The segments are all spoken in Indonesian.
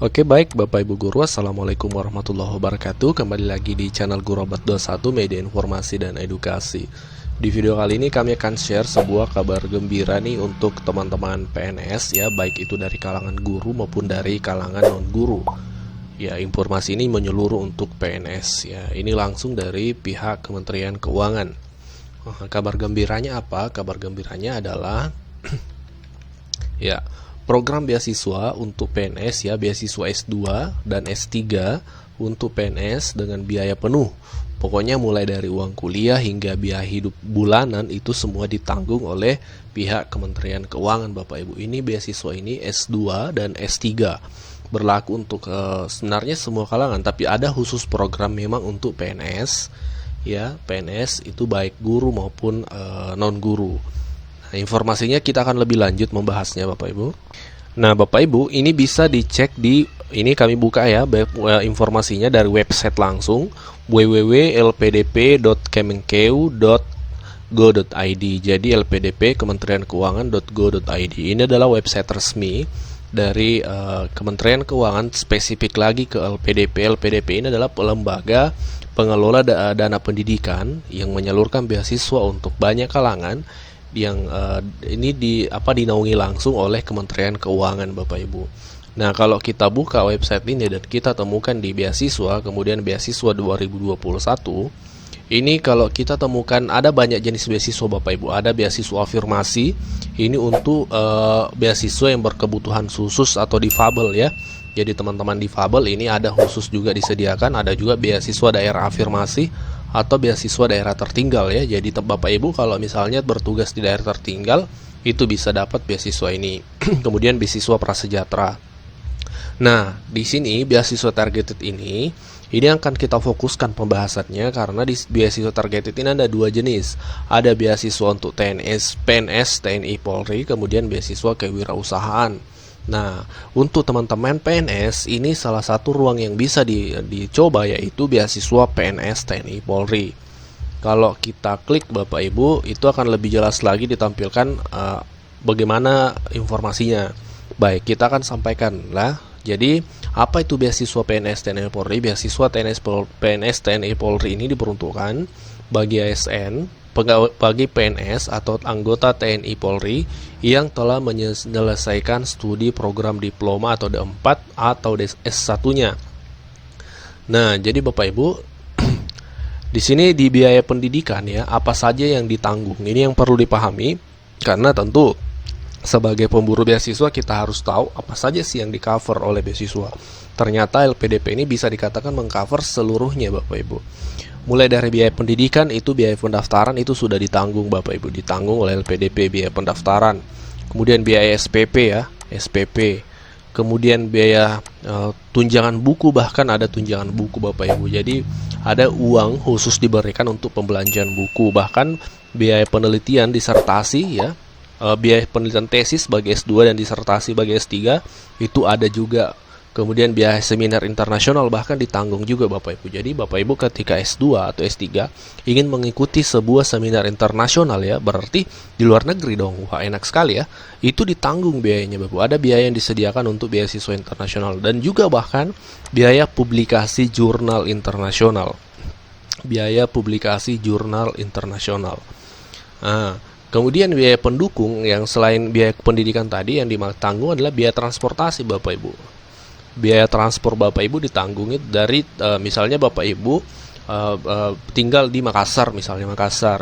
Oke, baik Bapak Ibu Guru, Assalamualaikum warahmatullahi wabarakatuh. Kembali lagi di channel Guru Obat 21 Media Informasi dan Edukasi. Di video kali ini kami akan share sebuah kabar gembira nih untuk teman-teman PNS ya, baik itu dari kalangan guru maupun dari kalangan non-guru. Ya, informasi ini menyeluruh untuk PNS ya. Ini langsung dari pihak Kementerian Keuangan. Kabar gembiranya apa? Kabar gembiranya adalah ya, program beasiswa untuk PNS ya, beasiswa S2 dan S3 untuk PNS dengan biaya penuh. Pokoknya mulai dari uang kuliah hingga biaya hidup bulanan itu semua ditanggung oleh pihak Kementerian Keuangan Bapak Ibu. Ini beasiswa ini S2 dan S3. Berlaku untuk sebenarnya semua kalangan, tapi ada khusus program memang untuk PNS. Ya, PNS itu baik guru maupun non-guru. Nah, informasinya kita akan lebih lanjut membahasnya Bapak Ibu. Nah Bapak Ibu, ini bisa dicek ini kami buka ya informasinya dari website langsung www.lpdp.kemenkeu.go.id. Jadi LPDP Kementerian Keuangan.go.id. Ini adalah website resmi dari Kementerian Keuangan, spesifik lagi ke LPDP. LPDP ini adalah lembaga pengelola dana pendidikan yang menyalurkan beasiswa untuk banyak kalangan yang ini dinaungi langsung oleh Kementerian Keuangan Bapak Ibu. Nah, kalau kita buka website ini dan kita temukan di beasiswa, kemudian beasiswa 2021, ini kalau kita temukan ada banyak jenis beasiswa Bapak Ibu. Ada beasiswa afirmasi, ini untuk beasiswa yang berkebutuhan khusus atau difabel ya. Jadi teman-teman difabel ini ada khusus juga disediakan. Ada juga beasiswa daerah afirmasi atau beasiswa daerah tertinggal ya. Jadi Bapak Ibu kalau misalnya bertugas di daerah tertinggal itu bisa dapat beasiswa ini. Kemudian beasiswa prasejahtera. Nah, di sini beasiswa targeted ini akan kita fokuskan pembahasannya karena di beasiswa targeted ini ada dua jenis. Ada beasiswa untuk PNS, TNI, Polri, kemudian beasiswa kewirausahaan. Nah, untuk teman-teman PNS, ini salah satu ruang yang bisa dicoba yaitu beasiswa PNS TNI Polri. Kalau kita klik Bapak Ibu, itu akan lebih jelas lagi ditampilkan bagaimana informasinya. Baik, kita akan sampaikan lah. Jadi, apa itu beasiswa PNS TNI Polri? Beasiswa PNS TNI Polri ini diperuntukkan bagi ASN, bagi PNS atau anggota TNI Polri yang telah menyelesaikan studi program diploma atau D4 atau S1-nya. Nah, jadi Bapak Ibu, di sini di biaya pendidikan ya, apa saja yang ditanggung? Ini yang perlu dipahami karena tentu sebagai pemburu beasiswa kita harus tahu apa saja sih yang di-cover oleh beasiswa. Ternyata LPDP ini bisa dikatakan mengcover seluruhnya Bapak Ibu. Mulai dari biaya pendidikan, itu biaya pendaftaran itu sudah ditanggung Bapak Ibu, ditanggung oleh LPDP biaya pendaftaran. Kemudian biaya SPP ya, SPP. Kemudian biaya tunjangan buku, bahkan ada tunjangan buku Bapak Ibu. Jadi ada uang khusus diberikan untuk pembelanjaan buku, bahkan biaya penelitian disertasi ya. Biaya penelitian tesis bagi S2 dan disertasi bagi S3 itu ada juga. Kemudian biaya seminar internasional bahkan ditanggung juga Bapak Ibu. Jadi Bapak Ibu ketika S2 atau S3 ingin mengikuti sebuah seminar internasional ya, berarti di luar negeri dong. Wah, enak sekali ya. Itu ditanggung biayanya Bapak. Ada biaya yang disediakan untuk beasiswa internasional dan juga bahkan biaya publikasi jurnal internasional. Biaya publikasi jurnal internasional. Kemudian biaya pendukung yang selain biaya pendidikan tadi yang ditanggung adalah biaya transportasi Bapak Ibu. Biaya transport Bapak Ibu ditanggung dari misalnya Bapak Ibu tinggal di Makassar,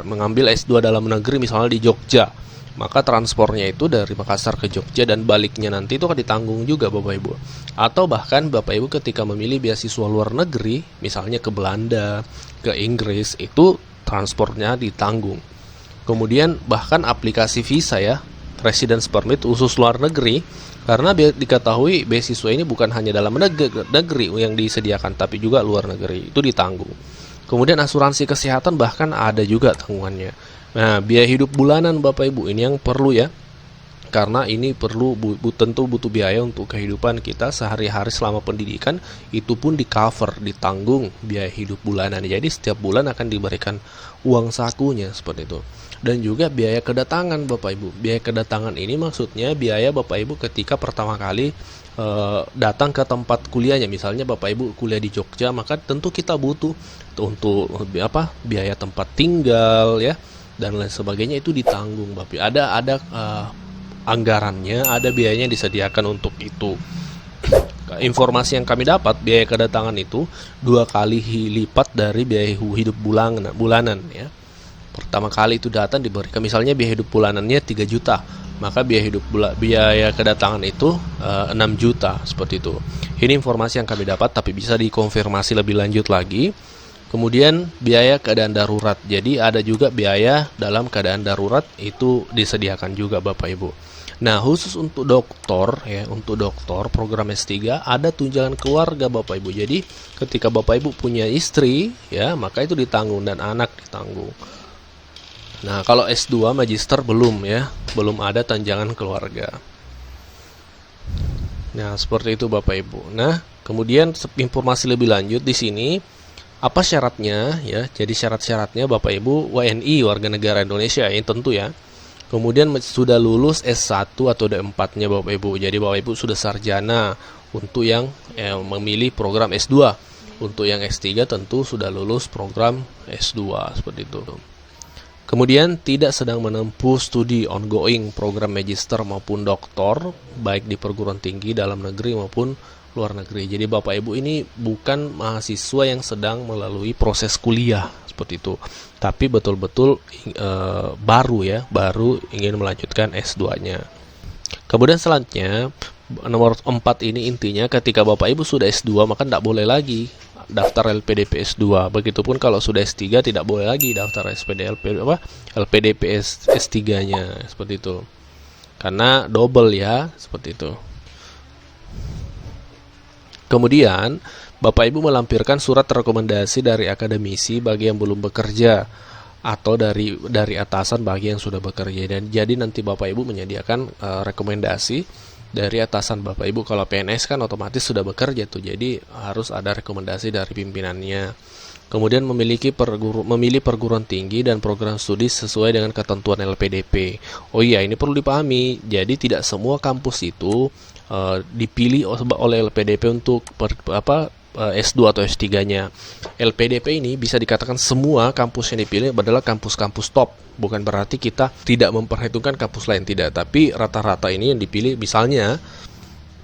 mengambil S2 dalam negeri misalnya di Jogja, maka transportnya itu dari Makassar ke Jogja dan baliknya nanti itu akan ditanggung juga Bapak Ibu. Atau bahkan Bapak Ibu ketika memilih beasiswa luar negeri, misalnya ke Belanda, ke Inggris, itu transportnya ditanggung. Kemudian bahkan aplikasi visa ya, residence permit khusus luar negeri, karena diketahui beasiswa ini bukan hanya dalam negeri yang disediakan, tapi juga luar negeri, itu ditanggung. Kemudian asuransi kesehatan bahkan ada juga tanggungannya. Nah, biaya hidup bulanan Bapak Ibu ini yang perlu ya, karena ini tentu butuh biaya untuk kehidupan kita sehari-hari selama pendidikan, itu pun ditanggung biaya hidup bulanan. Jadi setiap bulan akan diberikan uang sakunya seperti itu. dan juga biaya kedatangan Bapak Ibu. Biaya kedatangan ini maksudnya biaya Bapak Ibu ketika pertama kali datang ke tempat kuliahnya. Misalnya Bapak Ibu kuliah di Jogja, maka tentu kita butuh untuk biaya tempat tinggal ya dan lain sebagainya, itu ditanggung Bapak. Ada anggarannya, ada biayanya yang disediakan untuk itu. Informasi yang kami dapat, biaya kedatangan itu 2 kali lipat dari biaya hidup bulanan ya. Pertama kali itu datang diberikan, misalnya biaya hidup bulanannya 3 juta, maka biaya kedatangan itu 6 juta seperti itu. Ini informasi yang kami dapat, tapi bisa dikonfirmasi lebih lanjut lagi. Kemudian biaya keadaan darurat. Jadi ada juga biaya dalam keadaan darurat, itu disediakan juga Bapak Ibu. Nah, khusus untuk doktor ya, untuk doktor program S3 ada tunjangan keluarga Bapak Ibu. Jadi ketika Bapak Ibu punya istri ya, maka itu ditanggung dan anak ditanggung. Nah, kalau S2 magister belum ya, belum ada tunjangan keluarga. Nah, seperti itu Bapak Ibu. Nah, kemudian informasi lebih lanjut di sini, apa syaratnya ya? Jadi syarat-syaratnya Bapak Ibu WNI, warga negara Indonesia ini tentu ya. Kemudian sudah lulus S1 atau D4-nya Bapak Ibu. Jadi Bapak Ibu sudah sarjana untuk yang memilih program S2. Untuk yang S3 tentu sudah lulus program S2 seperti itu. Kemudian tidak sedang menempuh studi ongoing program magister maupun doktor baik di perguruan tinggi dalam negeri maupun luar negeri. Jadi Bapak Ibu ini bukan mahasiswa yang sedang melalui proses kuliah seperti itu, tapi betul-betul baru ingin melanjutkan S2-nya. Kemudian selanjutnya nomor 4 ini intinya ketika Bapak Ibu sudah S2 maka tidak boleh lagi daftar LPDP S2. Begitupun kalau sudah S3 tidak boleh lagi daftar LPDP S3-nya seperti itu. Karena double ya, seperti itu. Kemudian Bapak Ibu melampirkan surat rekomendasi dari akademisi bagi yang belum bekerja atau dari atasan bagi yang sudah bekerja. Dan jadi nanti Bapak Ibu menyediakan rekomendasi dari atasan Bapak Ibu. Kalau PNS kan otomatis sudah bekerja tuh, jadi harus ada rekomendasi dari pimpinannya. Kemudian memilih perguruan tinggi dan program studi sesuai dengan ketentuan LPDP. Oh iya, ini perlu dipahami. Jadi tidak semua kampus itu dipilih oleh LPDP untuk S2 atau S3-nya. LPDP ini bisa dikatakan semua kampus yang dipilih adalah kampus-kampus top. Bukan berarti kita tidak memperhitungkan kampus lain, tidak. Tapi rata-rata ini yang dipilih, misalnya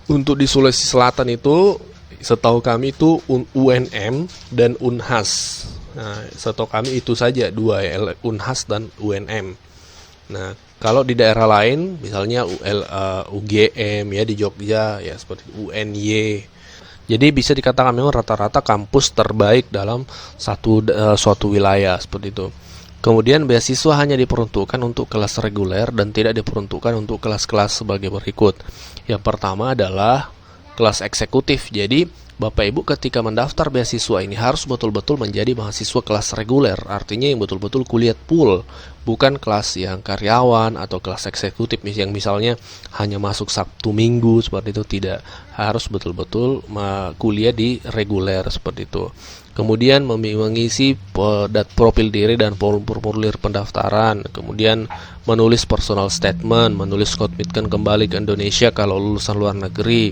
untuk di Sulawesi Selatan itu setahu kami itu UNM dan Unhas. Nah, setahu kami itu saja dua ya, Unhas dan UNM. Nah, kalau di daerah lain misalnya UGM ya di Jogja ya, seperti UNY. Jadi bisa dikatakan memang rata-rata kampus terbaik dalam suatu wilayah seperti itu. Kemudian beasiswa hanya diperuntukkan untuk kelas reguler dan tidak diperuntukkan untuk kelas-kelas sebagai berikut. Yang pertama adalah kelas eksekutif. Jadi Bapak Ibu ketika mendaftar beasiswa ini harus betul-betul menjadi mahasiswa kelas reguler. Artinya yang betul-betul kuliah full, bukan kelas yang karyawan atau kelas eksekutif yang misalnya hanya masuk Sabtu Minggu seperti itu, tidak. Harus betul-betul kuliah di reguler seperti itu. Kemudian mengisi profil diri dan formulir pendaftaran. Kemudian menulis personal statement, menulis komitmen kembali ke Indonesia kalau lulusan luar negeri.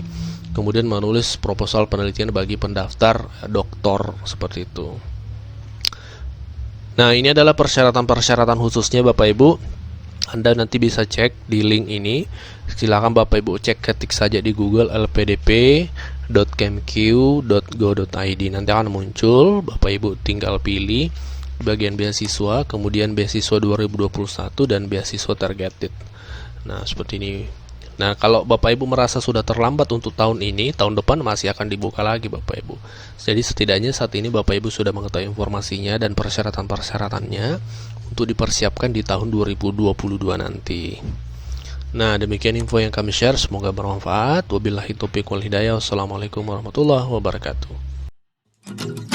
Kemudian menulis proposal penelitian bagi pendaftar doktor seperti itu. Nah, ini adalah persyaratan-persyaratan khususnya Bapak Ibu. Anda nanti bisa cek di link ini. Silakan Bapak Ibu ketik saja di Google lpdp.kemq.go.id. Nanti akan muncul, Bapak Ibu tinggal pilih bagian beasiswa, kemudian beasiswa 2021 dan beasiswa targeted. Nah, seperti ini. Nah, kalau Bapak Ibu merasa sudah terlambat untuk tahun ini, tahun depan masih akan dibuka lagi Bapak Ibu. Jadi setidaknya saat ini Bapak Ibu sudah mengetahui informasinya dan persyaratan-persyaratannya untuk dipersiapkan di tahun 2022 nanti. Nah, demikian info yang kami share, semoga bermanfaat. Wabillahi taufiq wal hidayah. Wassalamualaikum warahmatullahi wabarakatuh.